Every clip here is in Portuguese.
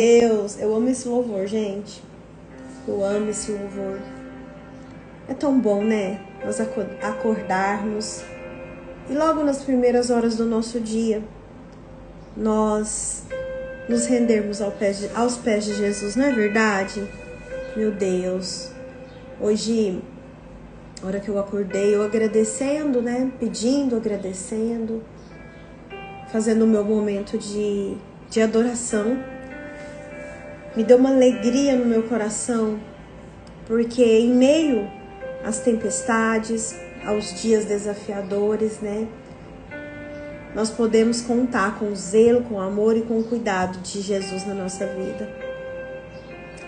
Deus, eu amo esse louvor, gente. Eu amo esse louvor. É tão bom, né? Nós acordarmos e logo nas primeiras horas do nosso dia, nós nos rendermos aos pés de Jesus, não é verdade? Meu Deus. Hoje, a hora que eu acordei, eu agradecendo, né? Pedindo, agradecendo, fazendo o meu momento de adoração. Me deu uma alegria no meu coração, porque em meio às tempestades, aos dias desafiadores, né? Nós podemos contar com o zelo, com o amor e com o cuidado de Jesus na nossa vida.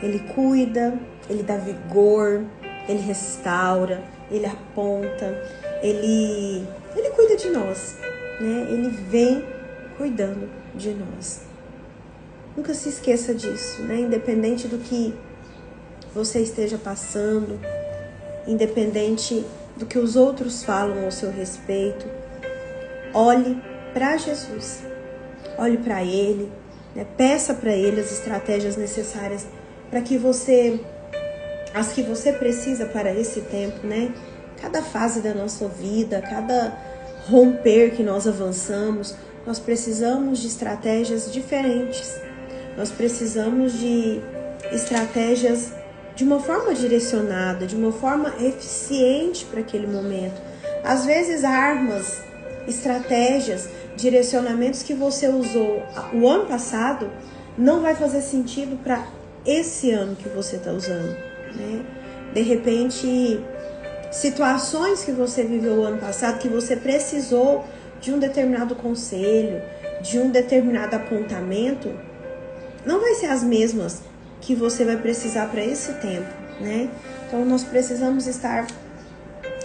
Ele cuida, Ele dá vigor, Ele restaura, Ele aponta, Ele cuida de nós, né? Ele vem cuidando de nós. Nunca se esqueça disso, né? Independente do que você esteja passando, independente do que os outros falam ao seu respeito, olhe para Jesus, olhe para Ele, né? Peça para Ele as estratégias necessárias para que as que você precisa para esse tempo, né? Cada fase da nossa vida, cada romper que nós avançamos, nós precisamos de estratégias diferentes. Nós precisamos de estratégias de uma forma direcionada, de uma forma eficiente para aquele momento. Às vezes, armas, estratégias, direcionamentos que você usou o ano passado não vai fazer sentido para esse ano que você está usando, né? De repente, situações que você viveu o ano passado, que você precisou de um determinado conselho, de um determinado apontamento, não vai ser as mesmas que você vai precisar para esse tempo, né? Então, nós precisamos estar,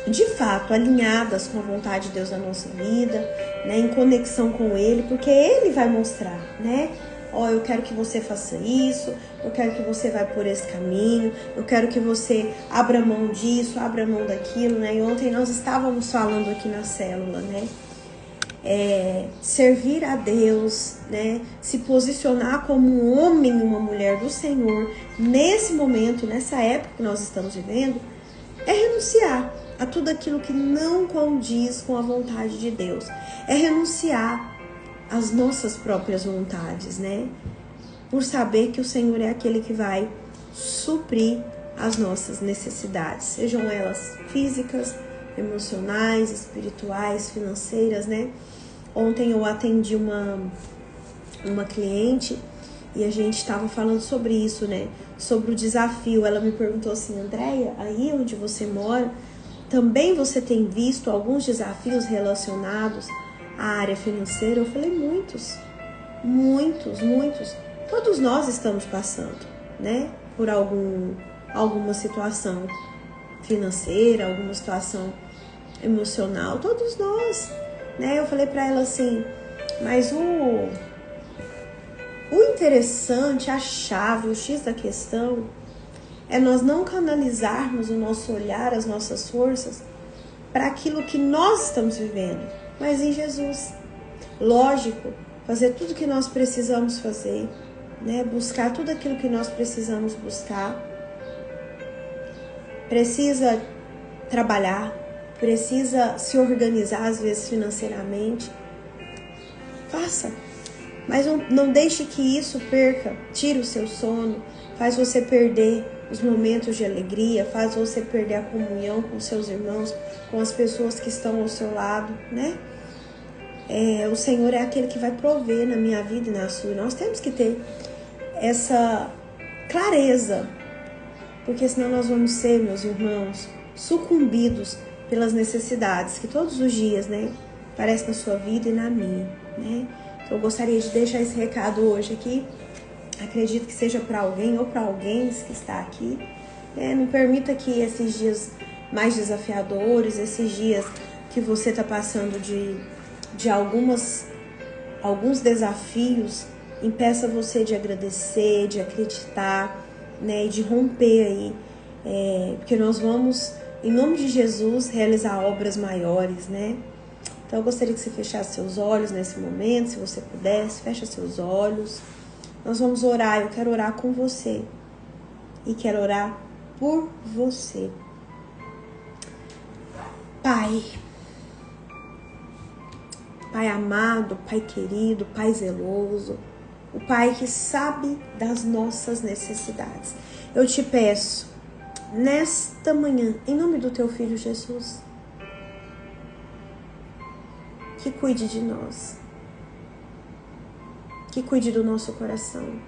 de fato, alinhadas com a vontade de Deus na nossa vida, né? Em conexão com Ele, porque Ele vai mostrar, né? Ó, eu quero que você faça isso, eu quero que você vá por esse caminho, eu quero que você abra mão disso, abra mão daquilo, né? E ontem nós estávamos falando aqui na célula, né? Servir a Deus, né? Se posicionar como um homem e uma mulher do Senhor nesse momento, nessa época que nós estamos vivendo, é renunciar a tudo aquilo que não condiz com a vontade de Deus, é renunciar às nossas próprias vontades, né? Por saber que o Senhor é aquele que vai suprir as nossas necessidades, sejam elas físicas, emocionais, espirituais, financeiras, né? Ontem eu atendi uma cliente e a gente estava falando sobre isso, né? Sobre o desafio. Ela me perguntou assim: Andréia, aí onde você mora, também você tem visto alguns desafios relacionados à área financeira? Eu falei: muitos. Todos nós estamos passando, né? Por alguma situação financeira, alguma situação emocional, todos nós, né? Eu falei para ela assim, mas o interessante, a chave, o X da questão é nós não canalizarmos o nosso olhar, as nossas forças para aquilo que nós estamos vivendo, mas em Jesus. Lógico, fazer tudo que nós precisamos fazer, né? Buscar tudo aquilo que nós precisamos buscar. Precisa trabalhar, precisa se organizar às vezes financeiramente. Faça, mas não deixe que isso tire o seu sono, faz você perder os momentos de alegria, faz você perder a comunhão com seus irmãos, com as pessoas que estão ao seu lado, né? O Senhor é aquele que vai prover na minha vida e na sua. Nós temos que ter essa clareza, porque senão nós vamos ser, meus irmãos, sucumbidos pelas necessidades que todos os dias, né, aparecem na sua vida e na minha, né? Então eu gostaria de deixar esse recado hoje aqui. Acredito que seja para alguém ou para alguém que está aqui, né? Não permita que esses dias mais desafiadores, esses dias que você está passando de alguns desafios, impeça você de agradecer, de acreditar, né, e de romper aí, porque nós vamos, em nome de Jesus, realizar obras maiores, né? Então eu gostaria que você fechasse seus olhos nesse momento, se você pudesse, fecha seus olhos, Nós vamos orar, eu quero orar com você. E quero orar por você. Pai. Pai amado, Pai querido, Pai zeloso. O Pai que sabe das nossas necessidades. Eu te peço, nesta manhã, em nome do teu Filho Jesus, que cuide de nós. Que cuide do nosso coração.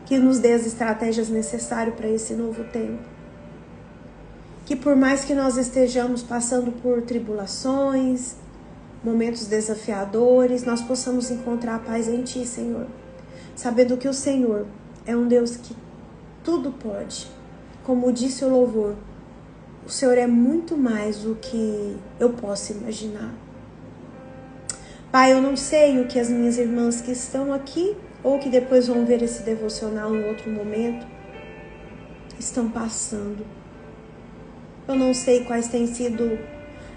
Que nos dê as estratégias necessárias para esse novo tempo. Que por mais que nós estejamos passando por tribulações, momentos desafiadores, nós possamos encontrar a paz em Ti, Senhor. Sabendo que o Senhor é um Deus que tudo pode. Como disse o louvor, o Senhor é muito mais do que eu posso imaginar. Pai, eu não sei o que as minhas irmãs que estão aqui ou que depois vão ver esse devocional em outro momento estão passando. Eu não sei quais têm sido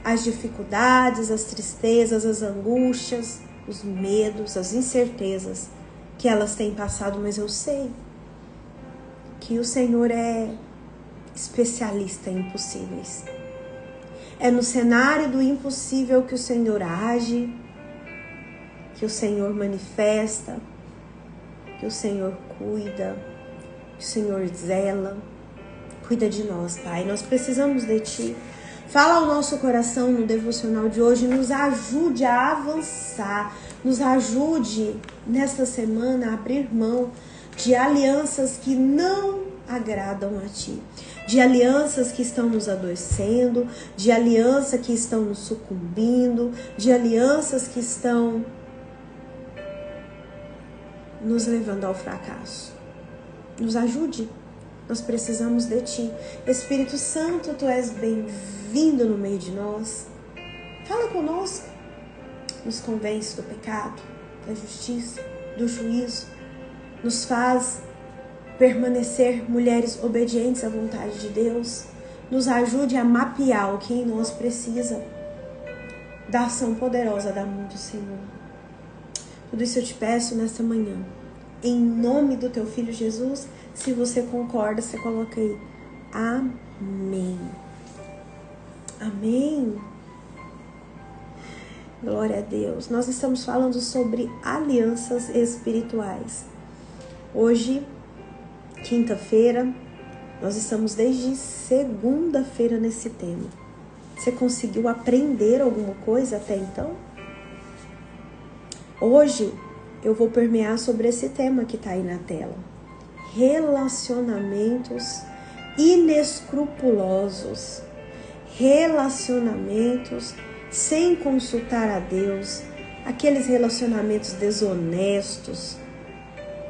as dificuldades, as tristezas, as angústias, os medos, as incertezas que elas têm passado, mas eu sei que o Senhor é especialista em impossíveis. É no cenário do impossível que o Senhor age, que o Senhor manifesta, que o Senhor cuida, que o Senhor zela. Cuida de nós, Pai. Nós precisamos de Ti. Fala ao nosso coração no devocional de hoje, nos ajude a avançar, nos ajude nesta semana a abrir mão de alianças que não agradam a Ti, de alianças que estão nos adoecendo, de alianças que estão nos sucumbindo, de alianças que estão nos levando ao fracasso. Nos ajude. Nós precisamos de Ti. Espírito Santo, Tu és bem-vindo no meio de nós. Fala conosco. Nos convence do pecado, da justiça, do juízo. Nos faz permanecer mulheres obedientes à vontade de Deus. Nos ajude a mapear o que em nós precisa da ação poderosa da mão do Senhor. Tudo isso eu te peço nesta manhã. Em nome do Teu Filho Jesus. Se você concorda, você coloca aí. Amém. Amém. Glória a Deus. Nós estamos falando sobre alianças espirituais. Hoje, quinta-feira, nós estamos desde segunda-feira nesse tema. Você conseguiu aprender alguma coisa até então? Hoje, eu vou permear sobre esse tema que está aí na tela. Relacionamentos inescrupulosos, relacionamentos sem consultar a Deus, aqueles relacionamentos desonestos,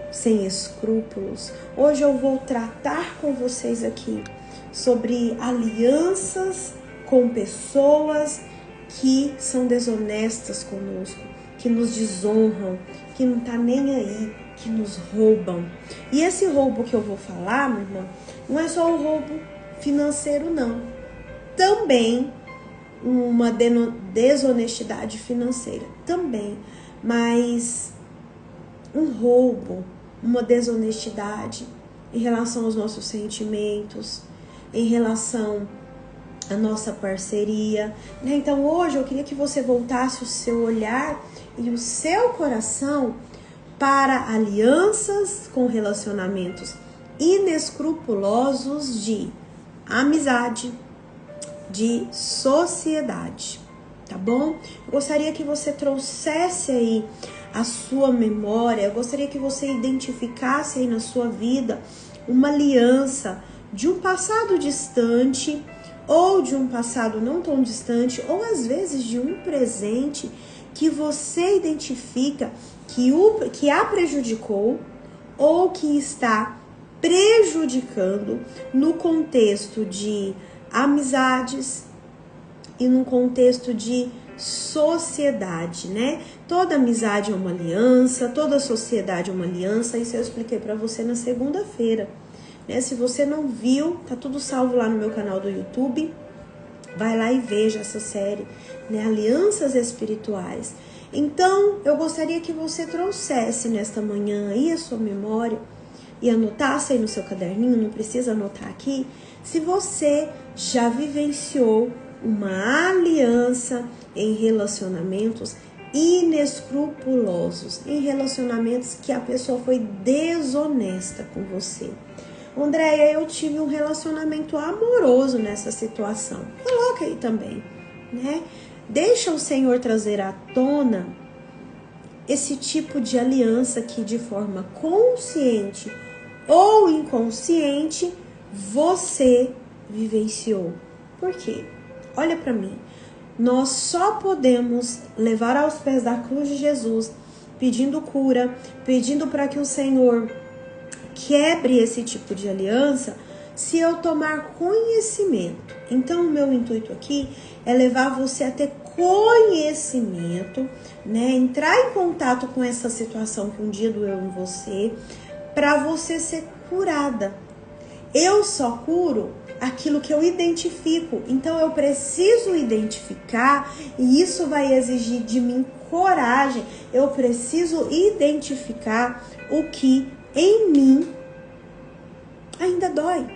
sem escrúpulos. Hoje eu vou tratar com vocês aqui sobre alianças com pessoas que são desonestas conosco, que nos desonram, que não tá nem aí, que nos roubam. E esse roubo que eu vou falar, meu irmão, não é só o roubo financeiro, não. Também uma desonestidade financeira, também. Mas um roubo, uma desonestidade em relação aos nossos sentimentos, em relação à nossa parceria. Então hoje eu queria que você voltasse o seu olhar e o seu coração para alianças com relacionamentos inescrupulosos de amizade, de sociedade, tá bom? Eu gostaria que você trouxesse aí a sua memória, eu gostaria que você identificasse aí na sua vida uma aliança de um passado distante ou de um passado não tão distante, ou às vezes de um presente que você identifica que a prejudicou ou que está prejudicando no contexto de amizades e no contexto de sociedade, né? Toda amizade é uma aliança, toda sociedade é uma aliança, isso eu expliquei para você na segunda-feira, né? Se você não viu, tá tudo salvo lá no meu canal do YouTube, vai lá e veja essa série, né? Alianças espirituais. Então, eu gostaria que você trouxesse nesta manhã aí a sua memória e anotasse aí no seu caderninho, não precisa anotar aqui, se você já vivenciou uma aliança em relacionamentos inescrupulosos, em relacionamentos que a pessoa foi desonesta com você. Andréia, eu tive um relacionamento amoroso nessa situação. Coloca aí também, né? Deixa o Senhor trazer à tona esse tipo de aliança que de forma consciente ou inconsciente você vivenciou. Por quê? Olha para mim. Nós só podemos levar aos pés da cruz de Jesus, pedindo cura, pedindo para que o Senhor quebre esse tipo de aliança, se eu tomar conhecimento. Então, o meu intuito aqui é levar você a ter conhecimento, né? Entrar em contato com essa situação que um dia doeu em você, para você ser curada. Eu só curo aquilo que eu identifico. Então, eu preciso identificar, e isso vai exigir de mim coragem. Eu preciso identificar o que em mim ainda dói.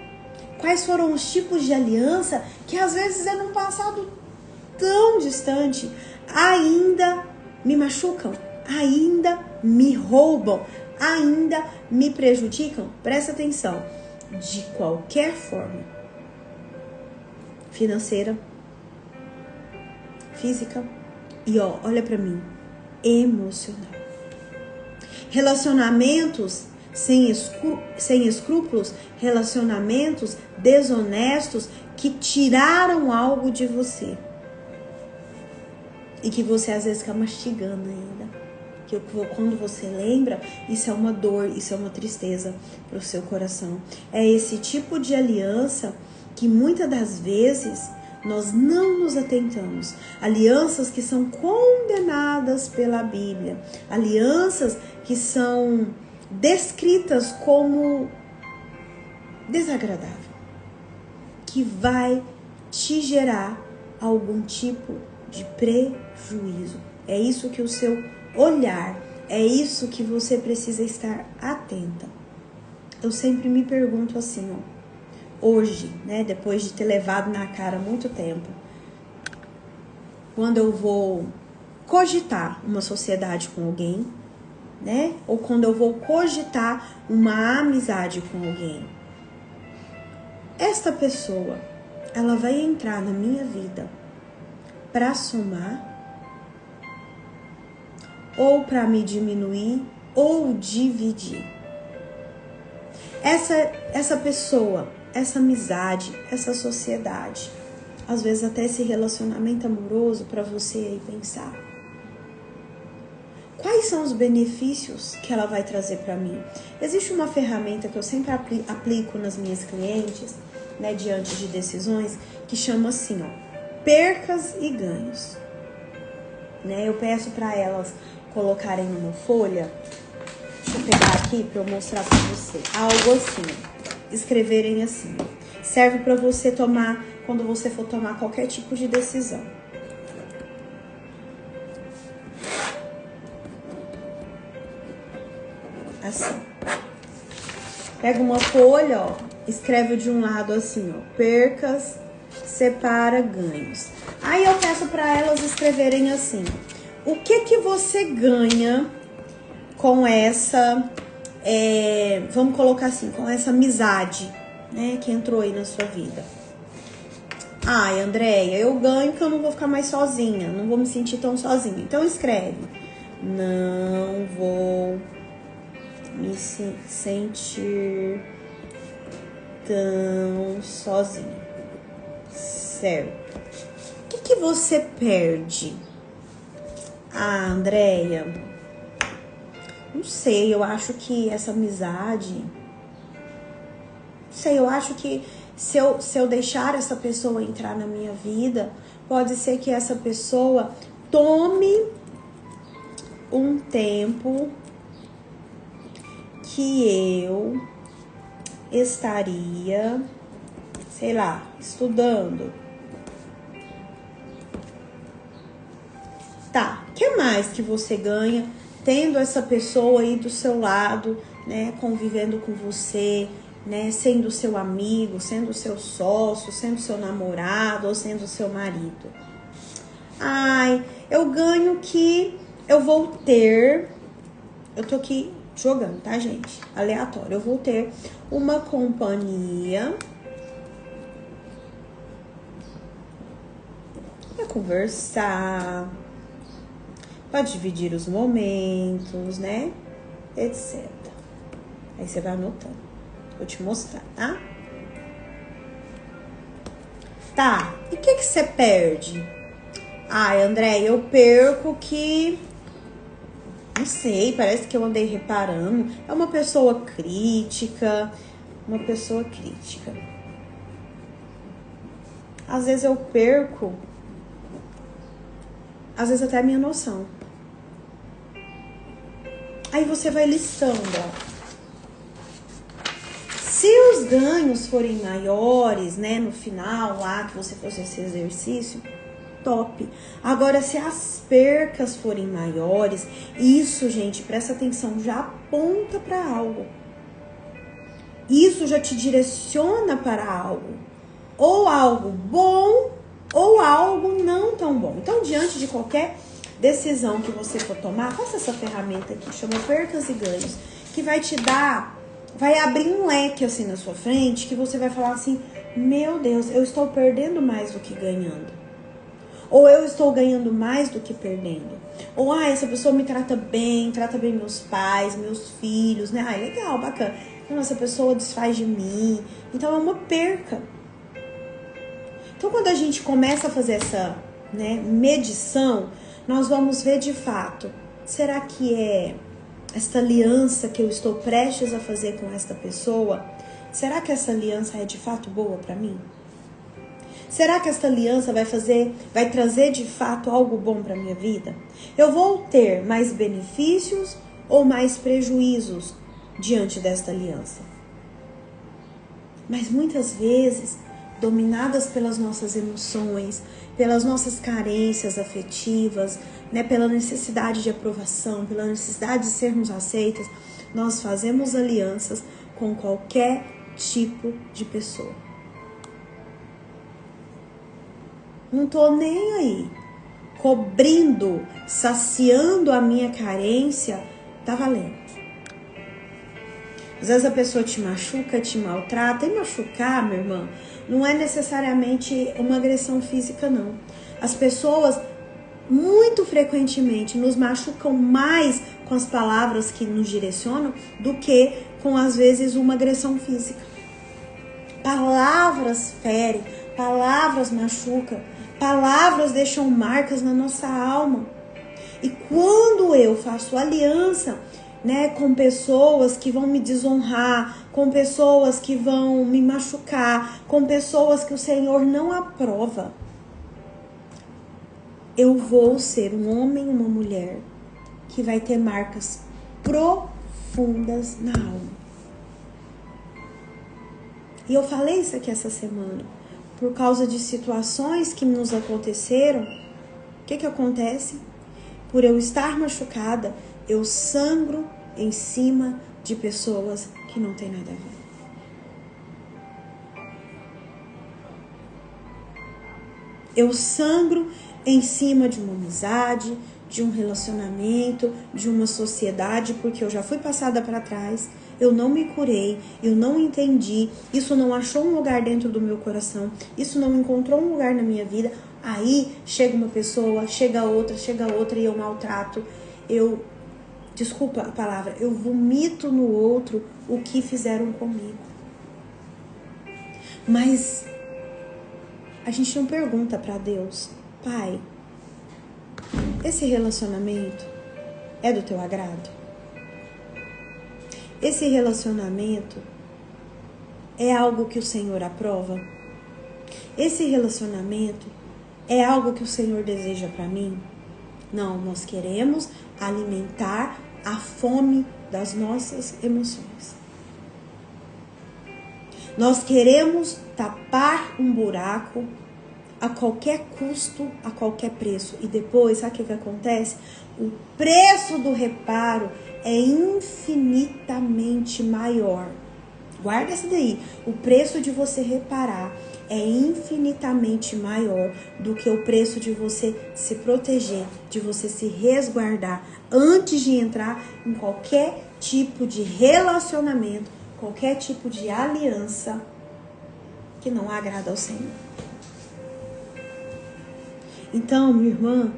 Quais foram os tipos de aliança que às vezes é num passado tão distante, ainda me machucam, ainda me roubam, ainda me prejudicam. Presta atenção, de qualquer forma, financeira, física e olha pra mim, emocional. Relacionamentos sem escrúpulos, relacionamentos desonestos que tiraram algo de você e que você às vezes fica mastigando ainda. Que quando você lembra, isso é uma dor, isso é uma tristeza para o seu coração. É esse tipo de aliança que muitas das vezes nós não nos atentamos. Alianças que são condenadas pela Bíblia. Alianças que são descritas como desagradável. Que vai te gerar algum tipo de prejuízo. É isso que o seu olhar, é isso que você precisa estar atenta. Eu sempre me pergunto assim, hoje, né, depois de ter levado na cara muito tempo, quando eu vou cogitar uma sociedade com alguém, né, ou quando eu vou cogitar uma amizade com alguém, esta pessoa, ela vai entrar na minha vida para somar ou para me diminuir ou dividir. Essa pessoa, essa amizade, essa sociedade, às vezes até esse relacionamento amoroso, para você aí pensar. Quais são os benefícios que ela vai trazer para mim? Existe uma ferramenta que eu sempre aplico nas minhas clientes, né, diante de decisões, que chama assim, percas e ganhos. Né? Eu peço para elas colocarem numa folha, deixa eu pegar aqui para eu mostrar para você, algo assim, escreverem assim, serve para você tomar, quando você for tomar qualquer tipo de decisão. Assim, pega uma folha, escreve de um lado assim, percas, separa, ganhos. Aí eu peço para elas escreverem assim, o que você ganha com essa, vamos colocar assim, com essa amizade, né, que entrou aí na sua vida. Ai, Andréia, eu ganho que eu não vou ficar mais sozinha, não vou me sentir tão sozinha. Então escreve, não vou me sentir tão sozinha, certo? O que você perde? Ah, Andréia, não sei, eu acho que essa amizade, não sei, eu acho que se eu deixar essa pessoa entrar na minha vida, pode ser que essa pessoa tome um tempo que eu estaria, sei lá, estudando. Tá, o que mais que você ganha tendo essa pessoa aí do seu lado, né, convivendo com você, né, sendo seu amigo, sendo seu sócio, sendo seu namorado ou sendo seu marido? Ai, eu ganho que eu vou ter, eu tô aqui jogando, tá, gente? Aleatório. Eu vou ter uma companhia pra conversar, pra dividir os momentos, né? Etc. Aí você vai anotando. Vou te mostrar, tá? Tá, e o que você perde? Ai, André, eu perco que... Não sei, parece que eu andei reparando. É uma pessoa crítica. Uma pessoa crítica. Às vezes eu perco, às vezes até a minha noção. Aí você vai listando, ó. Se os ganhos forem maiores, né, no final lá que você fazer esse exercício, top. Agora, se as percas forem maiores, isso, gente, presta atenção, já aponta para algo. Isso já te direciona para algo. Ou algo bom, ou algo não tão bom. Então, diante de qualquer decisão que você for tomar, faça essa ferramenta aqui, chama Percas e Ganhos, que vai te dar, vai abrir um leque assim na sua frente, que você vai falar assim, meu Deus, eu estou perdendo mais do que ganhando. Ou eu estou ganhando mais do que perdendo. Ou, essa pessoa me trata bem meus pais, meus filhos, né? Legal, bacana. Não, essa pessoa desfaz de mim. Então, é uma perca. Então, quando a gente começa a fazer essa, né, medição, nós vamos ver de fato, será que é esta aliança que eu estou prestes a fazer com esta pessoa? Será que essa aliança é de fato boa para mim? Será que esta aliança vai trazer de fato algo bom para minha vida? Eu vou ter mais benefícios ou mais prejuízos diante desta aliança? Mas muitas vezes, dominadas pelas nossas emoções, pelas nossas carências afetivas, né, pela necessidade de aprovação, pela necessidade de sermos aceitas, nós fazemos alianças com qualquer tipo de pessoa. Não tô nem aí. Cobrindo, saciando a minha carência, tá valendo. Às vezes a pessoa te machuca, te maltrata. E machucar, minha irmã, não é necessariamente uma agressão física, não. As pessoas, muito frequentemente, nos machucam mais com as palavras que nos direcionam do que com, às vezes, uma agressão física. Palavras ferem, palavras machucam. Palavras deixam marcas na nossa alma. E quando eu faço aliança, né, com pessoas que vão me desonrar, com pessoas que vão me machucar, com pessoas que o Senhor não aprova, eu vou ser um homem, uma mulher que vai ter marcas profundas na alma. E eu falei isso aqui essa semana. Por causa de situações que nos aconteceram, o que acontece? Por eu estar machucada, eu sangro em cima de pessoas que não tem nada a ver. Eu sangro em cima de uma amizade, de um relacionamento, de uma sociedade, porque eu já fui passada para trás. Eu não me curei, eu não entendi, isso não achou um lugar dentro do meu coração, isso não encontrou um lugar na minha vida. Aí chega uma pessoa, chega outra e eu maltrato, desculpa a palavra, eu vomito no outro o que fizeram comigo. Mas a gente não pergunta para Deus, Pai, esse relacionamento é do teu agrado? Esse relacionamento é algo que o Senhor aprova? Esse relacionamento é algo que o Senhor deseja para mim? Não, nós queremos alimentar a fome das nossas emoções. Nós queremos tapar um buraco a qualquer custo, a qualquer preço. E depois, sabe o que acontece? O preço do reparo é infinitamente maior. Guarda isso daí. O preço de você reparar é infinitamente maior do que o preço de você se proteger, de você se resguardar antes de entrar em qualquer tipo de relacionamento, qualquer tipo de aliança que não agrada ao Senhor. Então, minha irmã,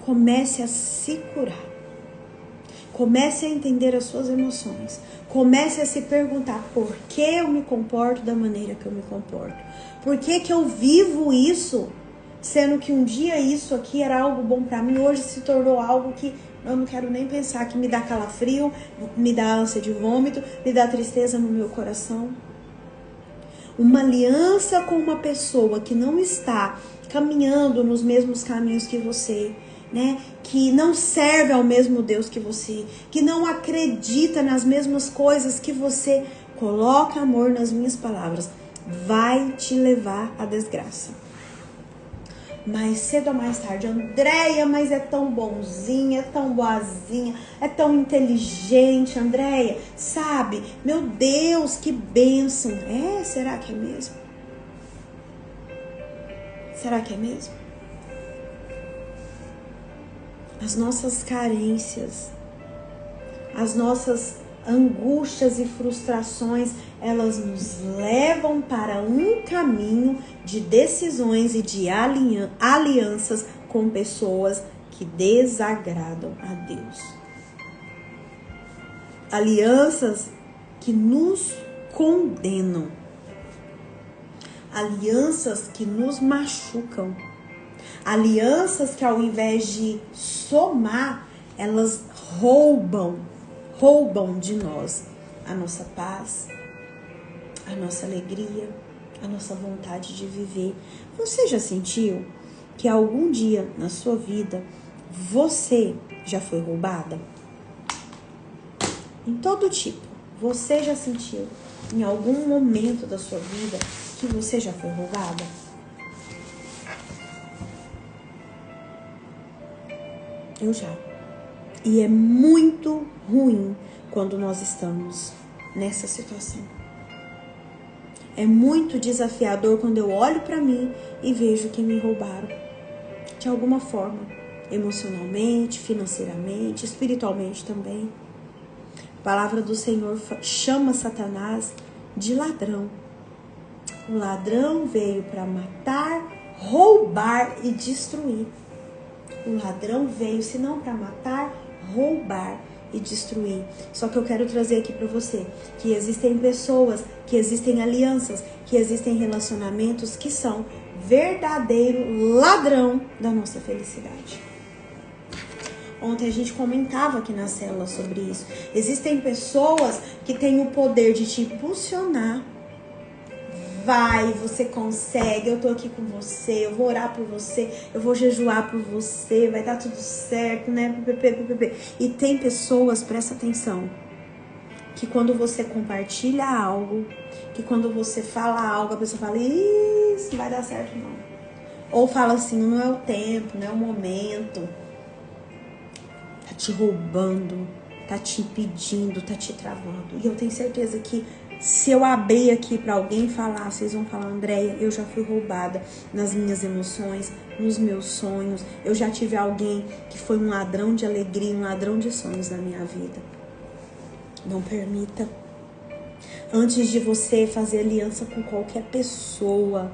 comece a se curar. Comece a entender as suas emoções. Comece a se perguntar por que eu me comporto da maneira que eu me comporto. Por que que eu vivo isso, sendo que um dia isso aqui era algo bom pra mim, hoje se tornou algo que eu não quero nem pensar, que me dá calafrio, me dá ânsia de vômito, me dá tristeza no meu coração. Uma aliança com uma pessoa que não está caminhando nos mesmos caminhos que você, né? Que não serve ao mesmo Deus que você, que não acredita nas mesmas coisas que você. Coloca amor nas minhas palavras, vai te levar à desgraça. Mais cedo ou mais tarde, Andréia, mas é tão bonzinha, é tão boazinha, é tão inteligente, Andréia, sabe? Meu Deus, que bênção. Será que é mesmo? Será que é mesmo? As nossas carências, as nossas angústias e frustrações, elas nos levam para um caminho de decisões e de alianças com pessoas que desagradam a Deus. Alianças que nos condenam. Alianças que nos machucam. Alianças que, ao invés de somar, elas roubam de nós a nossa paz, a nossa alegria, a nossa vontade de viver. Você já sentiu que algum dia na sua vida você já foi roubada? Em todo tipo. Você já sentiu em algum momento da sua vida que você já foi roubada? Eu já. E é muito ruim quando nós estamos nessa situação. É muito desafiador quando eu olho para mim e vejo que me roubaram. De alguma forma. Emocionalmente, financeiramente, espiritualmente também. A palavra do Senhor chama Satanás de ladrão. O ladrão veio para matar, roubar e destruir. O ladrão veio, se não para matar, roubar e destruir. Só que eu quero trazer aqui para você que existem pessoas, que existem alianças, que existem relacionamentos que são verdadeiro ladrão da nossa felicidade. Ontem a gente comentava aqui na célula sobre isso. Existem pessoas que têm o poder de te impulsionar. Vai, você consegue, eu tô aqui com você, eu vou orar por você, eu vou jejuar por você, vai dar tudo certo, né? E tem pessoas, presta atenção, que quando você compartilha algo, que quando você fala algo, a pessoa fala, isso não vai dar certo não. Ou fala assim, não é o tempo, não é o momento. Tá te roubando, tá te impedindo, tá te travando. E eu tenho certeza que se eu abrir aqui para alguém falar, vocês vão falar, Andréia, eu já fui roubada nas minhas emoções, nos meus sonhos. Eu já tive alguém que foi um ladrão de alegria, um ladrão de sonhos na minha vida. Não permita. Antes de você fazer aliança com qualquer pessoa,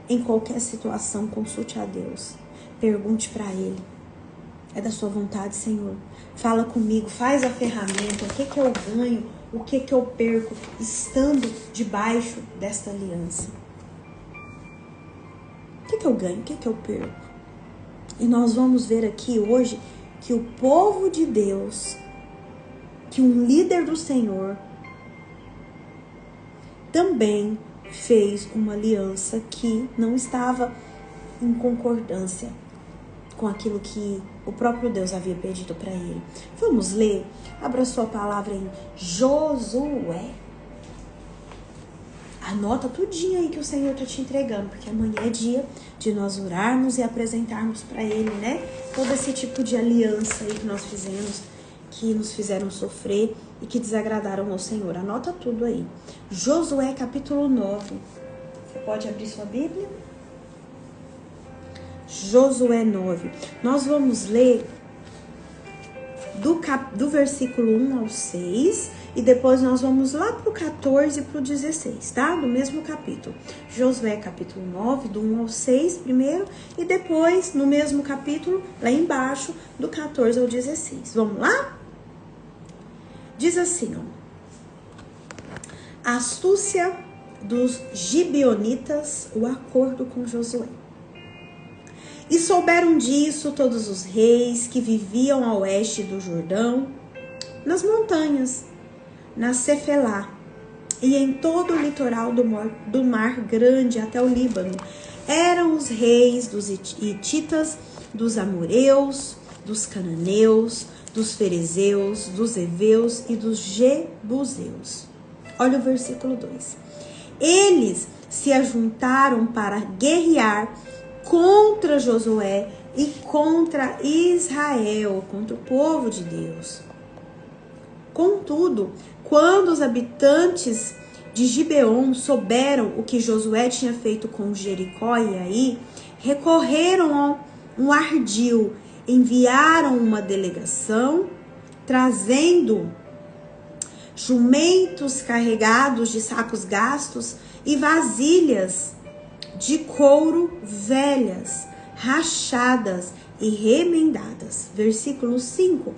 em qualquer situação, consulte a Deus. Pergunte para Ele. É da sua vontade, Senhor? Fala comigo, faz a ferramenta. O que eu ganho? O que eu perco estando debaixo desta aliança? O que eu ganho? O que eu perco? E nós vamos ver aqui hoje que o povo de Deus, que um líder do Senhor, também fez uma aliança que não estava em concordância com aquilo que o próprio Deus havia pedido para ele. Vamos ler? Abra sua palavra em Josué. Anota tudinho aí que o Senhor tá te entregando, porque amanhã é dia de nós orarmos e apresentarmos para Ele, né? Todo esse tipo de aliança aí que nós fizemos, que nos fizeram sofrer e que desagradaram ao Senhor. Anota tudo aí. Josué capítulo 9. Você pode abrir sua Bíblia? Josué 9. Nós vamos ler do versículo 1 ao 6 e depois nós vamos lá pro 14 e pro 16, tá? Do mesmo capítulo. Josué capítulo 9, do 1 ao 6 primeiro e depois no mesmo capítulo, lá embaixo, do 14 ao 16. Vamos lá? Diz assim, ó. A astúcia dos gibeonitas, o acordo com Josué. E souberam disso todos os reis que viviam a oeste do Jordão, nas montanhas, na Cefelá, e em todo o litoral do mar Grande até o Líbano. Eram os reis dos hititas, dos amoreus, dos cananeus, dos ferezeus, dos heveus e dos jebuseus. Olha o versículo 2. Eles se ajuntaram para guerrear contra Josué e contra Israel, contra o povo de Deus. Contudo, quando os habitantes de Gibeon souberam o que Josué tinha feito com Jericó e Ai, recorreram a um ardil, enviaram uma delegação, trazendo jumentos carregados de sacos gastos e vasilhas de couro velhas, rachadas e remendadas. Versículo 5.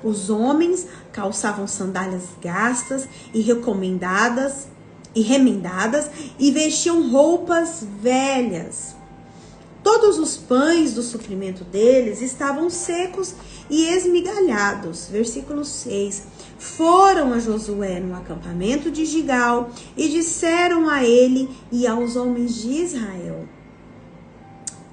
Os homens calçavam sandálias gastas e remendadas e vestiam roupas velhas. Todos os pães do suprimento deles estavam secos e esmigalhados. Versículo 6. Foram a Josué no acampamento de Gigal e disseram a ele e aos homens de Israel: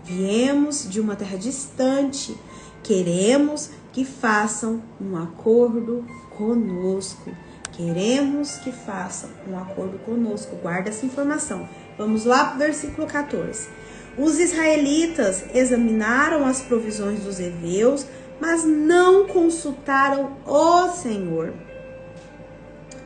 viemos de uma terra distante, queremos que façam um acordo conosco. Queremos que façam um acordo conosco. Guarda essa informação. Vamos lá para o versículo 14. Os israelitas examinaram as provisões dos heveus, mas não consultaram o Senhor.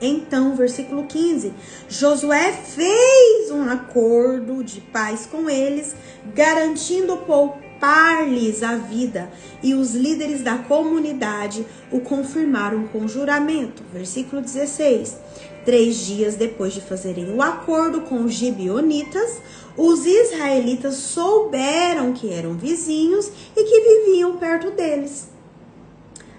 Então, versículo 15, Josué fez um acordo de paz com eles, garantindo poupar-lhes a vida, e os líderes da comunidade o confirmaram com juramento. Versículo 16, 3 dias depois de fazerem o acordo com os gibeonitas, os israelitas souberam que eram vizinhos e que viviam perto deles.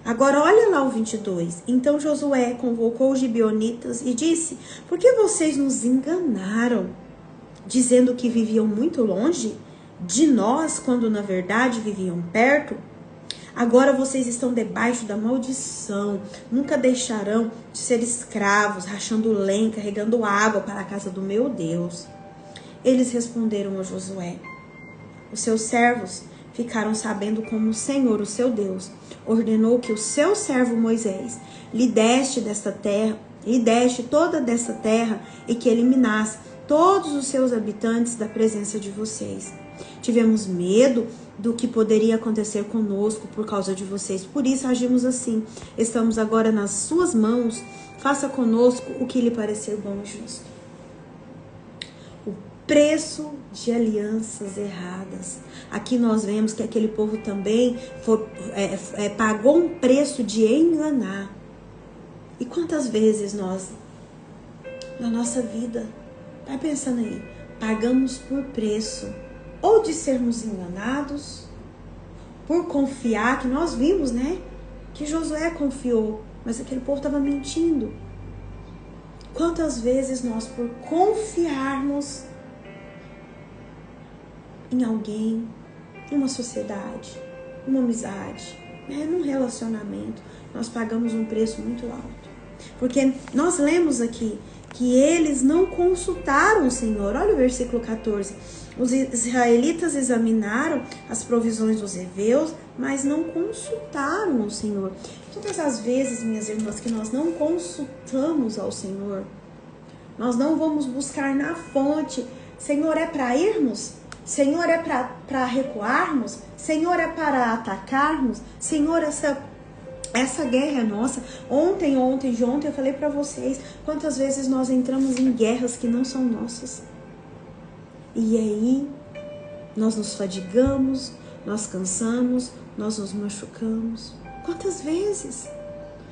Agora olha lá o 22. Então Josué convocou os gibeonitas e disse: por que vocês nos enganaram, dizendo que viviam muito longe de nós, quando na verdade viviam perto? Agora vocês estão debaixo da maldição, nunca deixarão de ser escravos, rachando lenha, carregando água para a casa do meu Deus. Eles responderam a Josué: os seus servos ficaram sabendo como o Senhor, o seu Deus, ordenou que o seu servo Moisés lhe deste toda desta terra e que eliminasse todos os seus habitantes da presença de vocês. Tivemos medo do que poderia acontecer conosco por causa de vocês, por isso agimos assim. Estamos agora nas suas mãos, faça conosco o que lhe parecer bom e justo. Preço de alianças erradas. Aqui nós vemos que aquele povo também pagou um preço de enganar. E quantas vezes nós, na nossa vida, vai pensando aí, pagamos por preço, ou de sermos enganados, por confiar, que nós vimos, né? Que Josué confiou, mas aquele povo estava mentindo. Quantas vezes nós, por confiarmos em alguém, em uma sociedade, uma amizade, né, num relacionamento, nós pagamos um preço muito alto. Porque nós lemos aqui que eles não consultaram o Senhor. Olha o versículo 14. Os israelitas examinaram as provisões dos heveus, mas não consultaram o Senhor. Todas as vezes, minhas irmãs, que nós não consultamos ao Senhor, Nós não vamos buscar na fonte. Senhor, é para irmos? Senhor, é para recuarmos? Senhor, é para atacarmos? Senhor, essa guerra é nossa. Ontem eu falei para vocês quantas vezes nós entramos em guerras que não são nossas. E aí nós nos fadigamos, nós cansamos, nós nos machucamos. Quantas vezes?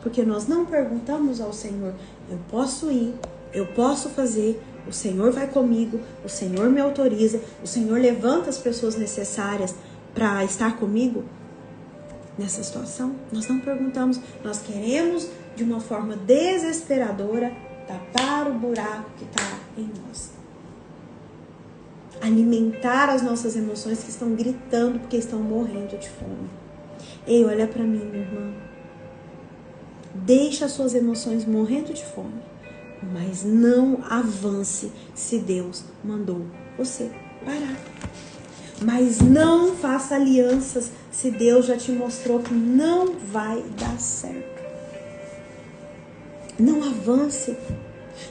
Porque nós não perguntamos ao Senhor: eu posso ir, eu posso fazer, o Senhor vai comigo, o Senhor me autoriza, o Senhor levanta as pessoas necessárias para estar comigo nessa situação. Nós não perguntamos, nós queremos de uma forma desesperadora tapar o buraco que está em nós. Alimentar as nossas emoções que estão gritando porque estão morrendo de fome. Ei, olha para mim, minha irmã. Deixa as suas emoções morrendo de fome, mas não avance se Deus mandou você parar. Mas não faça alianças se Deus já te mostrou que não vai dar certo. Não avance.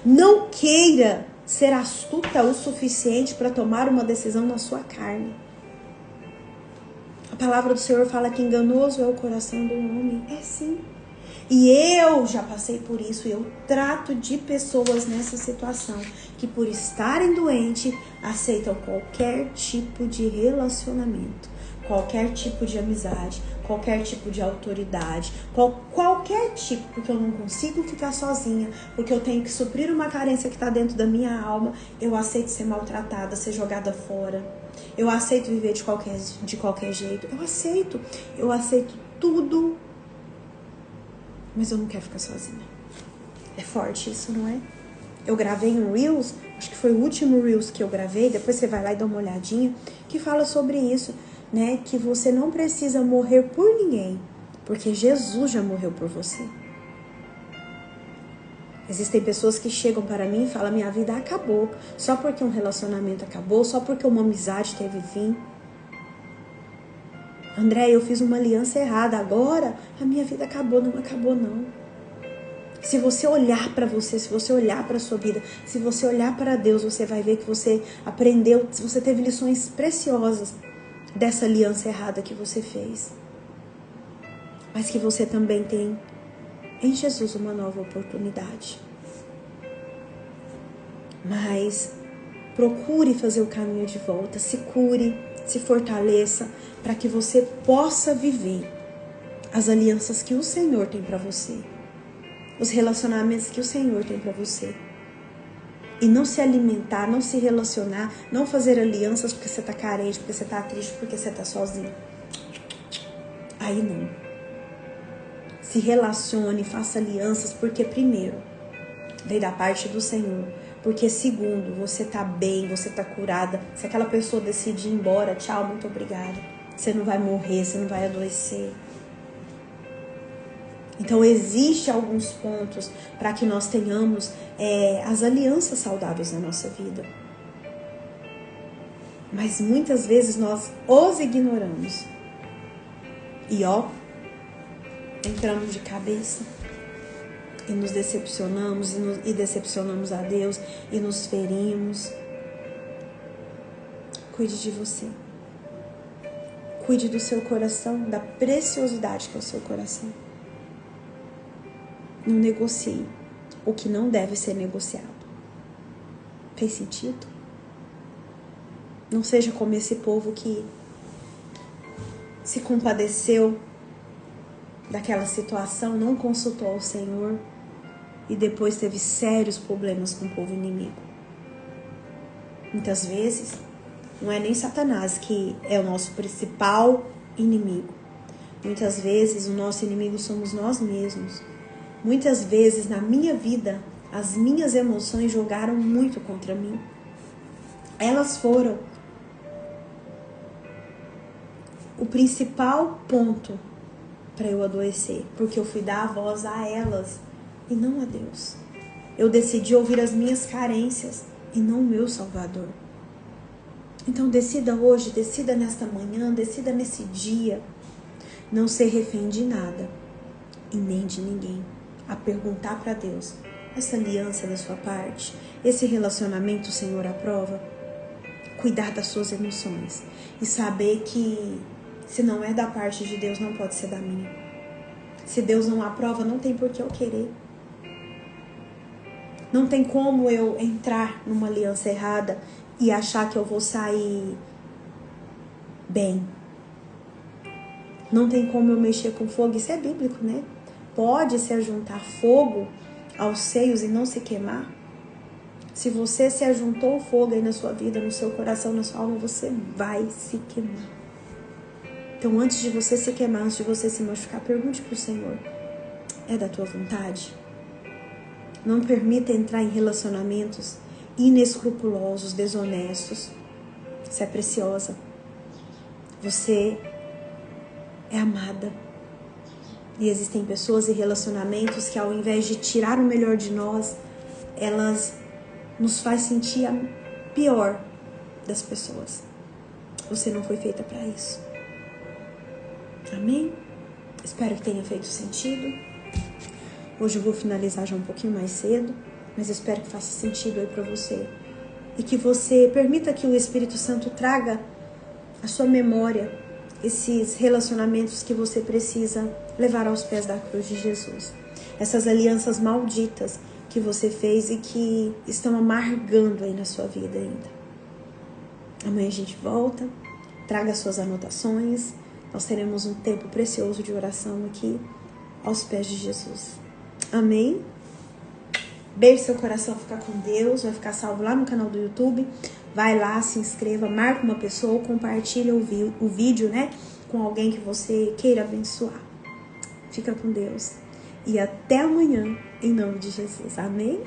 Não queira ser astuta o suficiente para tomar uma decisão na sua carne. A palavra do Senhor fala que enganoso é o coração do homem. É sim. E eu já passei por isso, eu trato de pessoas nessa situação que por estarem doentes aceitam qualquer tipo de relacionamento, qualquer tipo de amizade, qualquer tipo de autoridade, qualquer tipo, porque eu não consigo ficar sozinha, porque eu tenho que suprir uma carência que está dentro da minha alma, eu aceito ser maltratada, ser jogada fora, eu aceito viver de qualquer jeito, eu aceito tudo. Mas eu não quero ficar sozinha. É forte isso, não é? Eu gravei um Reels, acho que foi o último Reels que eu gravei, depois você vai lá e dá uma olhadinha, que fala sobre isso, né? Que você não precisa morrer por ninguém, porque Jesus já morreu por você. Existem pessoas que chegam para mim e falam: minha vida acabou, só porque um relacionamento acabou, só porque uma amizade teve fim. André, eu fiz uma aliança errada, agora a minha vida acabou. Não acabou, não. Se você olhar para você, se você olhar para a sua vida, se você olhar para Deus, você vai ver que você aprendeu, você teve lições preciosas dessa aliança errada que você fez. Mas que você também tem em Jesus uma nova oportunidade. Mas procure fazer o caminho de volta, se cure, se fortaleça, para que você possa viver as alianças que o Senhor tem para você, os relacionamentos que o Senhor tem para você. E não se alimentar, não se relacionar, não fazer alianças porque você está carente, porque você está triste, porque você está sozinho. Aí não. Se relacione, faça alianças, porque primeiro, vem da parte do Senhor. Porque segundo, você tá bem, você tá curada. Se aquela pessoa decidir ir embora, tchau, muito obrigada. Você não vai morrer, você não vai adoecer. Então, existe alguns pontos para que nós tenhamos as alianças saudáveis na nossa vida. Mas muitas vezes nós os ignoramos. E entramos de cabeça. E nos decepcionamos, e decepcionamos a Deus, e nos ferimos. Cuide de você. Cuide do seu coração, da preciosidade que é o seu coração. Não negocie o que não deve ser negociado. Fez sentido? Não seja como esse povo que se compadeceu daquela situação, não consultou ao Senhor e depois teve sérios problemas com o povo inimigo. Muitas vezes, não é nem Satanás que é o nosso principal inimigo. Muitas vezes, o nosso inimigo somos nós mesmos. Muitas vezes, na minha vida, as minhas emoções jogaram muito contra mim. Elas foram o principal ponto para eu adoecer, porque eu fui dar a voz a elas e não a Deus. Eu decidi ouvir as minhas carências e não o meu Salvador. Então decida hoje, decida nesta manhã, decida nesse dia, não ser refém de nada e nem de ninguém. A perguntar para Deus essa aliança da sua parte, esse relacionamento o Senhor aprova. Cuidar das suas emoções e saber que se não é da parte de Deus, não pode ser da minha. Se Deus não aprova, não tem por que eu querer. Não tem como eu entrar numa aliança errada e achar que eu vou sair bem. Não tem como eu mexer com fogo, isso é bíblico, né? Pode se ajuntar fogo aos seios e não se queimar. Se você se ajuntou o fogo aí na sua vida, no seu coração, na sua alma, você vai se queimar. Então, antes de você se queimar, antes de você se machucar, pergunte para o Senhor: é da tua vontade? Não permita entrar em relacionamentos inescrupulosos, desonestos. Você é preciosa. Você é amada. E existem pessoas e relacionamentos que, ao invés de tirar o melhor de nós, elas nos faz sentir a pior das pessoas. Você não foi feita para isso. Amém? Espero que tenha feito sentido. Hoje eu vou finalizar já um pouquinho mais cedo, mas espero que faça sentido aí para você. E que você permita que o Espírito Santo traga à sua memória esses relacionamentos que você precisa levar aos pés da cruz de Jesus. Essas alianças malditas que você fez e que estão amargando aí na sua vida ainda. Amanhã a gente volta, traga suas anotações. Nós teremos um tempo precioso de oração aqui aos pés de Jesus. Amém? Beijo seu coração, fica com Deus. Vai ficar salvo lá no canal do YouTube. Vai lá, se inscreva, marca uma pessoa, compartilha o vídeo, né? Com alguém que você queira abençoar. Fica com Deus. E até amanhã, em nome de Jesus. Amém?